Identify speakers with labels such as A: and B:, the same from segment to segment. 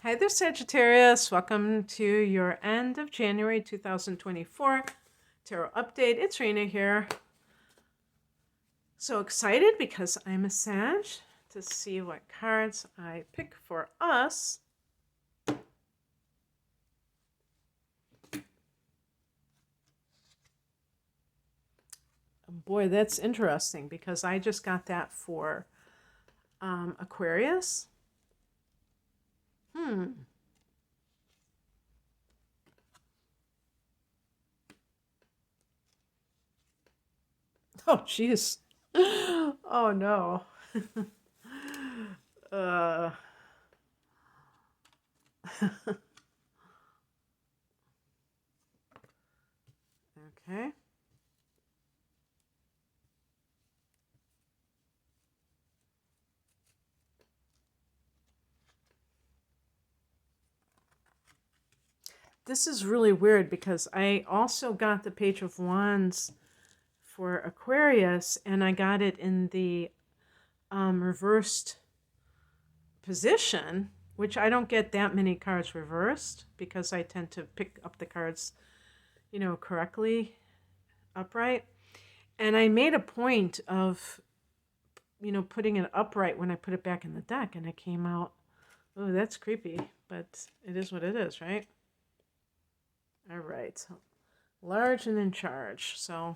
A: Hi there, Sagittarius. Welcome to your end of January 2024 tarot update. It's Rena here. So excited because I'm a Sag to see what cards I pick for us. Boy, that's interesting because I just got that for Aquarius. Oh, jeez. Oh, no. uh, okay. This is really weird because I also got the Page of Wands for Aquarius, and I got it in the reversed position, which I don't get that many cards reversed because I tend to pick up the cards, correctly, upright. And I made a point of, putting it upright when I put it back in the deck, and it came out, oh, that's creepy, but it is what it is, right? All right. Large and in charge. So,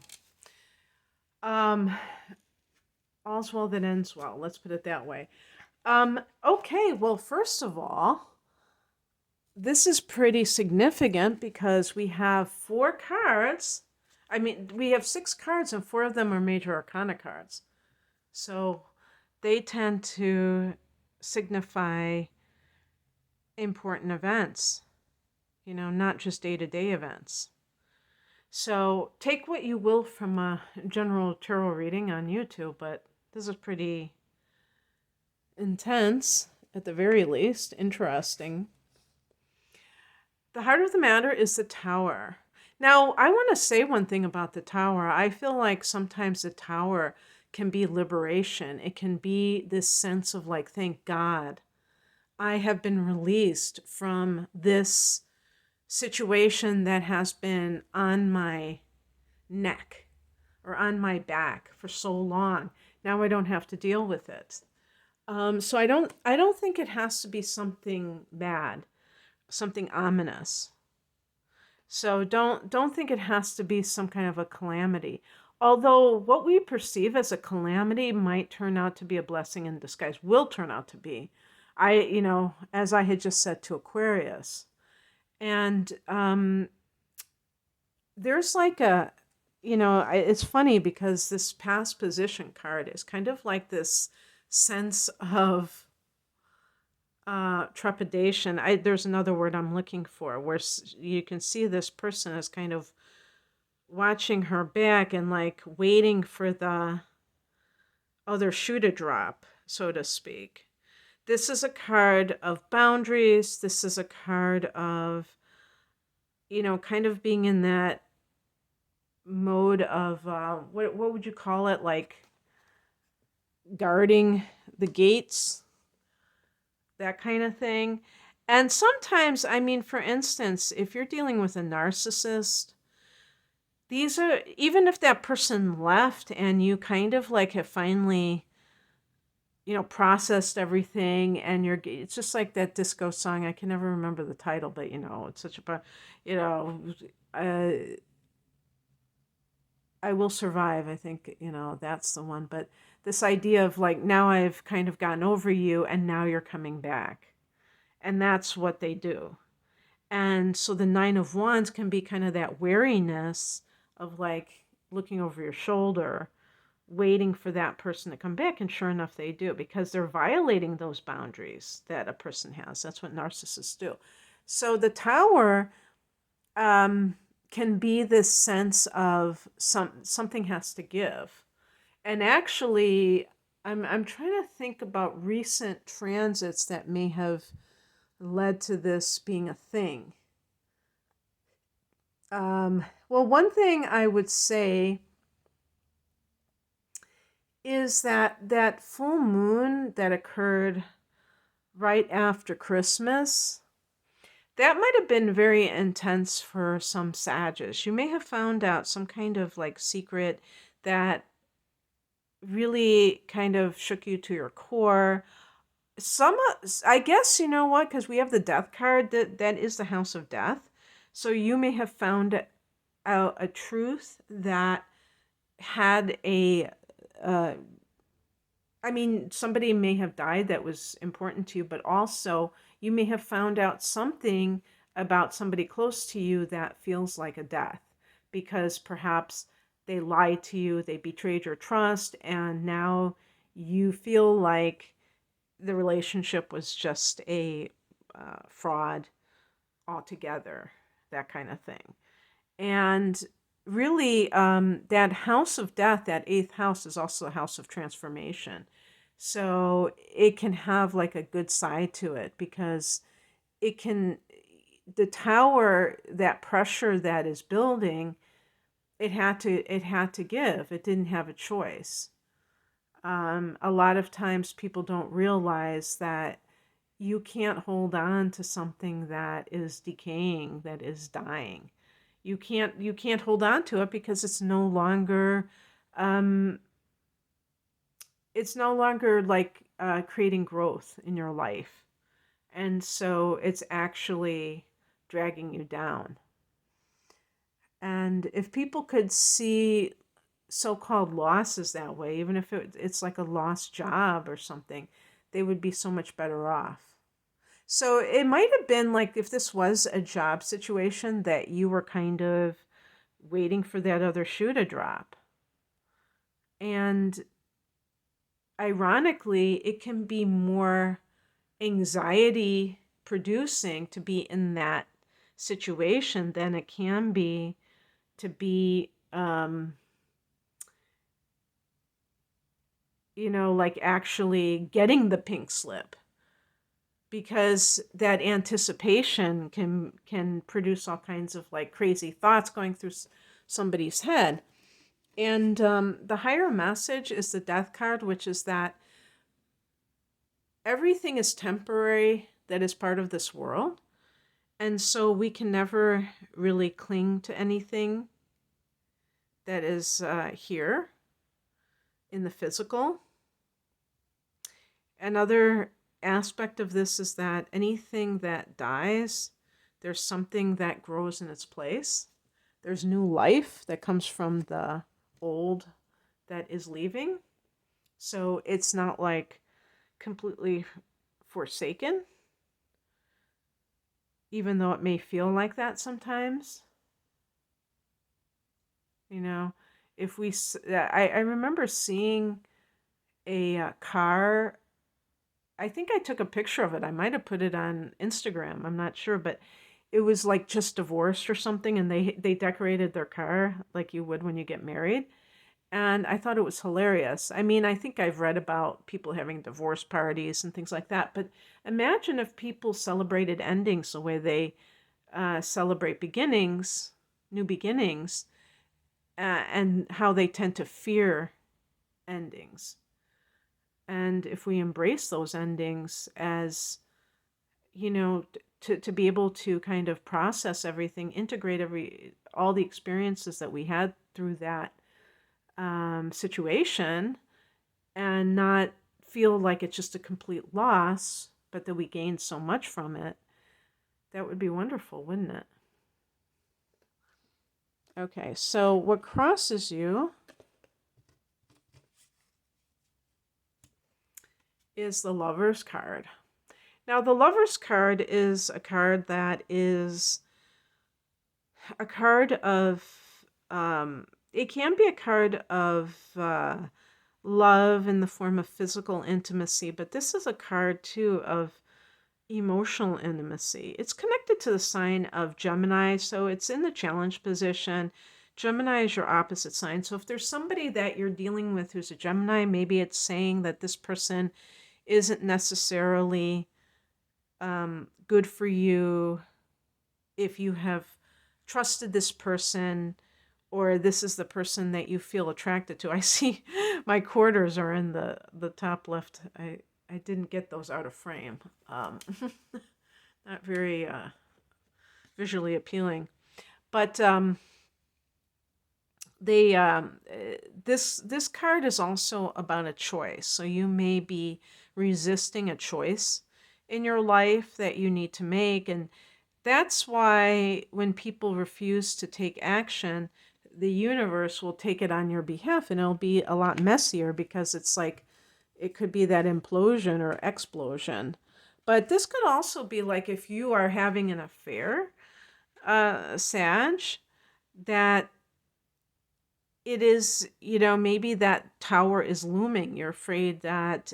A: all's well that ends well. Let's put it that way. Okay, well, first of all, this is pretty significant because we have 4 cards. I mean, we have 6 cards and 4 of them are major arcana cards. So they tend to signify important events, not just day-to-day events. So take what you will from a general tarot reading on YouTube, but this is pretty intense, at the very least, interesting. The heart of the matter is the Tower. Now, I want to say one thing about the Tower. I feel like sometimes the Tower can be liberation. It can be this sense of like, thank God, I have been released from this situation that has been on my neck or on my back for so long. Now I don't have to deal with it. So I don't think it has to be something bad, something ominous. So don't think it has to be some kind of a calamity. Although what we perceive as a calamity might turn out to be a blessing in disguise, will turn out to be. As I had just said to Aquarius. And there's like it's funny because this past position card is kind of like this sense of trepidation. There's another word I'm looking for, where you can see this person is kind of watching her back and like waiting for the other shoe to drop, so to speak. This is a card of boundaries. This is a card of, kind of being in that mode of, what would you call it? Like guarding the gates, that kind of thing. And sometimes, I mean, for instance, if you're dealing with a narcissist, these are, even if that person left and you kind of like have finally, processed everything, and it's just like that disco song. I can never remember the title, but it's such a, uh, I will survive. I think, that's the one. But this idea of like, now I've kind of gotten over you and now you're coming back. And that's what they do. And so the 9 of Wands can be kind of that wariness of like looking over your shoulder, waiting for that person to come back. And sure enough, they do, because they're violating those boundaries that a person has. That's what narcissists do. So the Tower can be this sense of something has to give. And actually, I'm trying to think about recent transits that may have led to this being a thing. Well, one thing I would say is that full moon that occurred right after Christmas. That might have been very intense for some Sages. You may have found out some kind of like secret that really kind of shook you to your core. Some, I guess, you know what? Because we have the death card, that is the house of death. So you may have found out a truth that had a, uh, I mean, somebody may have died that was important to you, but also you may have found out something about somebody close to you that feels like a death because perhaps they lied to you, they betrayed your trust, and now you feel like the relationship was just a fraud altogether, that kind of thing. And really, that house of death, that eighth house, is also a house of transformation. So it can have like a good side to it because it can, the tower, that pressure that is building, it had to give. It didn't have a choice. A lot of times people don't realize that you can't hold on to something that is decaying, that is dying. You can't hold on to it because um, it's no longer like creating growth in your life, and so it's actually dragging you down. And if people could see so-called losses that way, even if it's like a lost job or something, they would be so much better off. So it might have been like if this was a job situation that you were kind of waiting for that other shoe to drop. And ironically, it can be more anxiety producing to be in that situation than it can be to be, like actually getting the pink slip, because that anticipation can produce all kinds of like crazy thoughts going through somebody's head. And the higher message is the death card, which is that everything is temporary that is part of this world. And so we can never really cling to anything that is here in the physical. Another aspect of this is that anything that dies, there's something that grows in its place. There's new life that comes from the old that is leaving. So it's not like completely forsaken, even though it may feel like that sometimes. You know, if we, I remember seeing a car. I think I took a picture of it. I might have put it on Instagram. I'm not sure, but it was like just divorced or something, and they decorated their car like you would when you get married. And I thought it was hilarious. I mean, I think I've read about people having divorce parties and things like that, but imagine if people celebrated endings the way they celebrate beginnings, new beginnings, and how they tend to fear endings. And if we embrace those endings as, to be able to kind of process everything, integrate all the experiences that we had through that situation, and not feel like it's just a complete loss, but that we gained so much from it, that would be wonderful, wouldn't it? Okay, so what crosses you is the Lover's card. Now, the Lover's card is a card that is a card of, it can be a card of love in the form of physical intimacy, but this is a card too of emotional intimacy. It's connected to the sign of Gemini, so it's in the challenge position. Gemini is your opposite sign. So if there's somebody that you're dealing with who's a Gemini, maybe it's saying that this person isn't necessarily good for you if you have trusted this person, or this is the person that you feel attracted to. I see my quarters are in the top left I didn't get those out of frame. Not very visually appealing. But this card is also about a choice. So you may be resisting a choice in your life that you need to make, and that's why when people refuse to take action, the universe will take it on your behalf, and it'll be a lot messier because it's like it could be that implosion or explosion. But this could also be like if you are having an affair, Sag, that it is, maybe that tower is looming. You're afraid that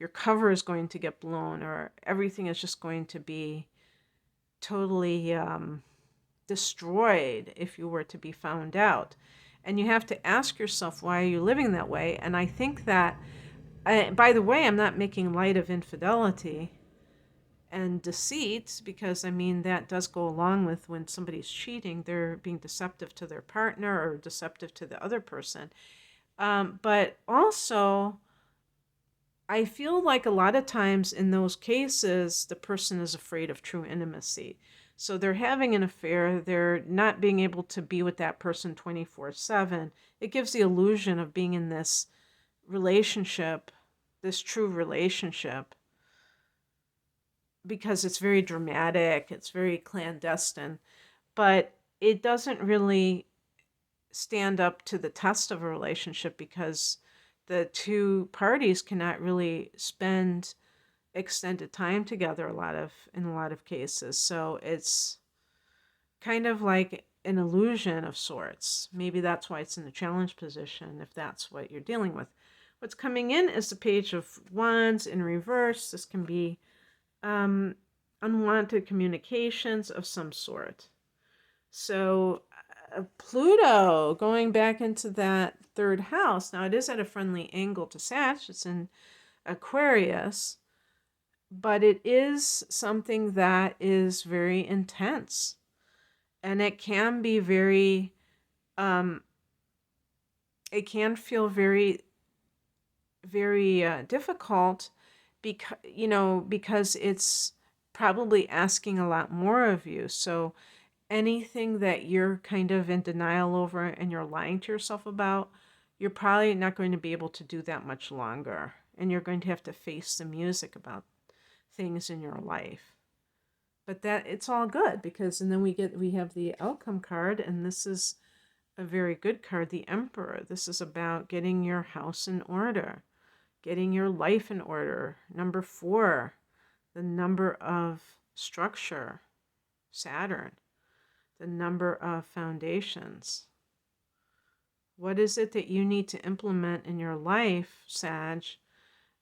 A: your cover is going to get blown, or everything is just going to be totally destroyed if you were to be found out. And you have to ask yourself, why are you living that way? And I think that, by the way, I'm not making light of infidelity and deceit, because I mean that does go along with when somebody's cheating, they're being deceptive to their partner or deceptive to the other person. But also, I feel like a lot of times in those cases, the person is afraid of true intimacy. So they're having an affair, they're not being able to be with that person 24/7. It gives the illusion of being in this relationship, this true relationship, because it's very dramatic, it's very clandestine, but it doesn't really stand up to the test of a relationship because the two parties cannot really spend extended time together in a lot of cases. So it's kind of like an illusion of sorts. Maybe that's why it's in the challenge position, if that's what you're dealing with. What's coming in is the Page of Wands in reverse. This can be unwanted communications of some sort. So Pluto going back into that third house. Now it is at a friendly angle to Sag. It's in Aquarius, but it is something that is very intense, and it can be very it can feel very, very difficult, because it's probably asking a lot more of you. So anything that you're kind of in denial over and you're lying to yourself about, you're probably not going to be able to do that much longer, and you're going to have to face the music about things in your life. But that it's all good, because and then we have the outcome card, and this is a very good card, the Emperor. This is about getting your house in order, getting your life in order. Number 4, the number of structure, Saturn, the number of foundations. What is it that you need to implement in your life, Sag,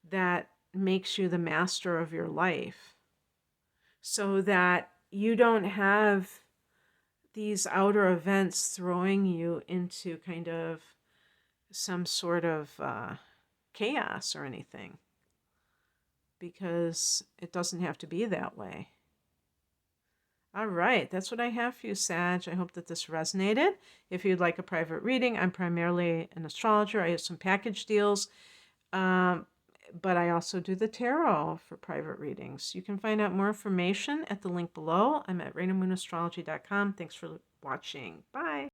A: that makes you the master of your life, so that you don't have these outer events throwing you into kind of some sort of chaos or anything, because it doesn't have to be that way. All right, that's what I have for you, Sag. I hope that this resonated. If you'd like a private reading, I'm primarily an astrologer. I have some package deals, but I also do the tarot for private readings. You can find out more information at the link below. I'm at RainaMoonAstrology.com. Thanks for watching. Bye.